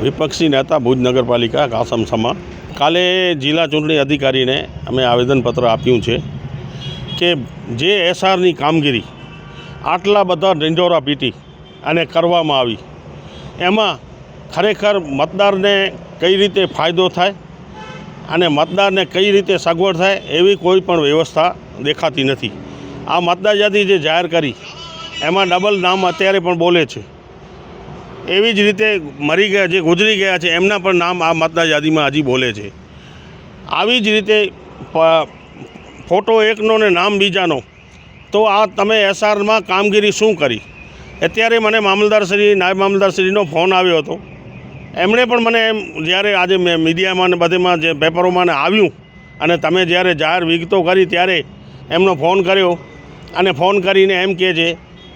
વિપક્ષી નેતા ભુજ નગરપાલિકા કાસમ સમા કાલે જિલ્લા ચૂંટણી અધિકારીને અમે આવેદનપત્ર આપ્યું છે કે જે એસઆરની કામગીરી આટલા બધા ઢંઢોરા પીટી અને કરવામાં આવી એમાં ખરેખર મતદારને કઈ રીતે ફાયદો થાય અને મતદારને કઈ રીતે સગવડ થાય એવી કોઈ પણ વ્યવસ્થા દેખાતી નથી। આ મતદાર યાદી જે જાહેર કરી એમાં ડબલ નામ અત્યારે પણ બોલે છે, એવી જ રીતે મરી ગયા જે ગુજરી ગયા છે એમના પણ નામ આ મતદાર યાદીમાં હજી બોલે છે। આવી જ રીતે ફોટો એકનો ને નામ બીજાનો, તો આ તમે એસઆરમાં કામગીરી શું કરી? અત્યારે મને મામલતદારશ્રી નાયબ મામલતદારશ્રીનો ફોન આવ્યો હતો, એમણે પણ મને એમ જ્યારે આજે મીડિયામાં ને બધેમાં જે પેપરોમાં ને આવ્યું અને તમે જ્યારે જાહેર વિગતો કરી ત્યારે એમનો ફોન કર્યો અને ફોન કરીને એમ કહે છે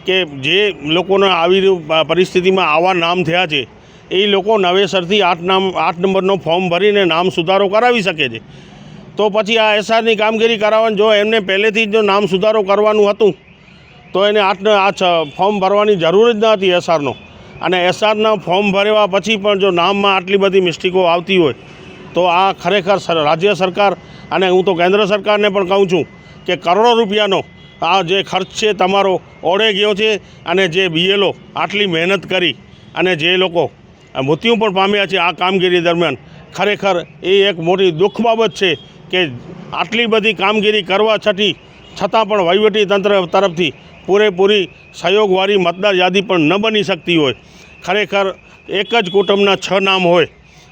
કે જે લોકોને આવી પરિસ્થિતિમાં આવા નામ થયા છે એ લોકો નવેસરથી 8 નંબરનો ફોર્મ ભરીને નામ સુધારો કરાવી શકે છે। તો પછી આ એસઆરની કામગીરી કરાવવાની જો એમને પહેલેથી જ જો નામ સુધારો કરવાનું હતું તો એને ફોર્મ ભરવાની જરૂર જ ન હતી એસઆરનો। અને એસઆરના ફોર્મ ભર્યા પછી પણ જો નામમાં આટલી બધી મિસ્ટેકો આવતી હોય તો આ ખરેખર રાજ્ય સરકાર અને હું તો કેન્દ્ર સરકારને પણ કહું છું કે કરોડો રૂપિયાનો આ જે ખર્ચ છે તમારો ઓળે ગયો છે અને જે બીએલઓ આટલી મહેનત કરી અને જે લોકો મૃત્યુ પણ પામ્યા છે આ કામગીરી દરમિયાન, ખરેખર એ એક મોટી દુઃખ બાબત છે કે આટલી બધી કામગીરી કરવા છતાં પણ વહીવટી તંત્ર તરફથી પૂરેપૂરી સહયોગવાળી મતદાર યાદી પણ ન બની શકતી હોય। ખરેખર એક જ કુટુંબના 6 નામ હોય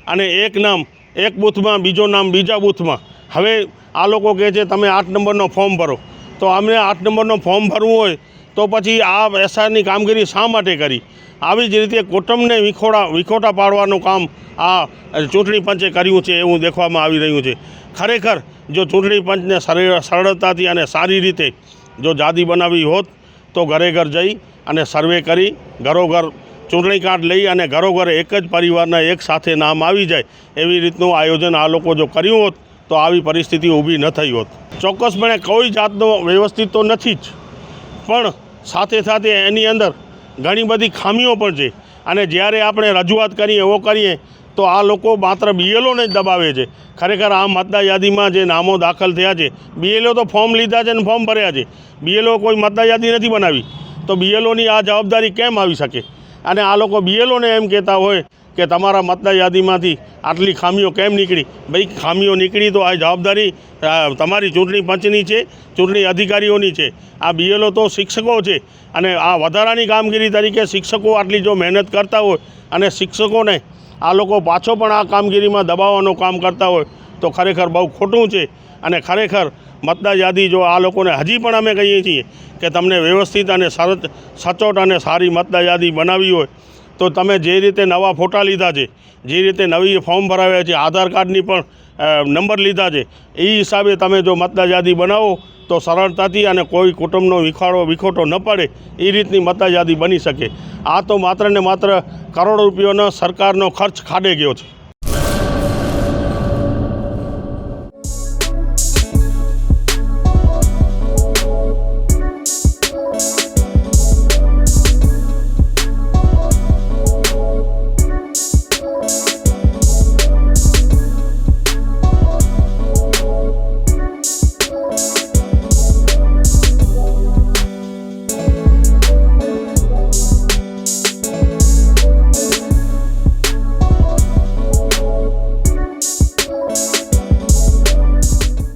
અને એક નામ એક બૂથમાં, બીજો નામ બીજા બૂથમાં। હવે આ લોકો કહે છે તમે 8 નંબરનો ફોર્મ ભરો, તો અમને 8 નંબરનો ફોર્મ ભરવું હોય તો પછી આ એસઆરની કામગીરી શા માટે કરી? આવી જ રીતે કુટુંબને વિખોટા પાડવાનું કામ આ ચૂંટણી પંચે કર્યું છે એવું દેખવામાં આવી રહ્યું છે। ખરેખર જો ચૂંટણી પંચને સરળતાથી અને સારી રીતે જો યાદી બનાવી હોત તો ઘરે ઘર જઈ અને સર્વે કરી ઘરોઘર ચૂંટણી કાર્ડ લઈ અને ઘરોઘર એક જ પરિવારના એક સાથે નામ આવી જાય એવી રીતનું આયોજન આ લોકો જો કર્યું હોત તો આવી પરિસ્થિતિ ઊભી ન થઈ હોત। ચોક્કસપણે કોઈ જાતનો વ્યવસ્થિત તો નથી જ, પણ સાથે સાથે એની અંદર ઘણી બધી ખામીઓ પણ છે અને જ્યારે આપણે રજૂઆત કરીએ એવો કરીએ તો આ લોકો માત્ર બીએલઓને જ દબાવે છે। ખરેખર આ મતદાર યાદીમાં જે નામો દાખલ થયા છે, બીએલઓ તો ફોર્મ લીધા છે અને ફોર્મ ભર્યા છે, બીએલઓ કોઈ મતદાર યાદી નથી બનાવી, તો બીએલઓની આ જવાબદારી કેમ આવી શકે? અને આ લોકો બીએલઓને એમ કહેતા હોય કે તમારા મતદાર યાદીમાંથી આટલી ખામીઓ કેમ નીકળી? ભાઈ ખામીઓ નીકળી તો આ જવાબદારી તમારી ચૂંટણી પંચની છે, ચૂંટણી અધિકારીઓની છે। આ બીએલઓ તો શિક્ષકો છે અને આ વધારાની કામગીરી તરીકે શિક્ષકો આટલી જો મહેનત કરતા હોય અને શિક્ષકોને આ લોકો પાછો પણ આ કામગીરીમાં દબાવવાનું કામ કરતા હોય તો ખરેખર બહુ ખોટું છે। અને ખરેખર મતદાર યાદી જો આ લોકોને હજી પણ અમે કહીએ છીએ કે તમને વ્યવસ્થિત અને સચોટ અને સારી મતદાર યાદી બનાવી હોય તો તમે જે રીતે નવા ફોટા લીધા છે, જે રીતે નવી ફોર્મ ભરાવ્યા છે, આધાર કાર્ડની પણ નંબર લીધા છે, એ હિસાબે તમે જો મતદાર યાદી બનાવો તો સરળતાથી અને કોઈ કુટુંબનો વિખોટો ન પડે એ રીતની મતદાર યાદી બની શકે। આ તો માત્ર ને માત્ર કરોડો રૂપિયાનો સરકારનો ખર્ચ ખાડે ગયો છે।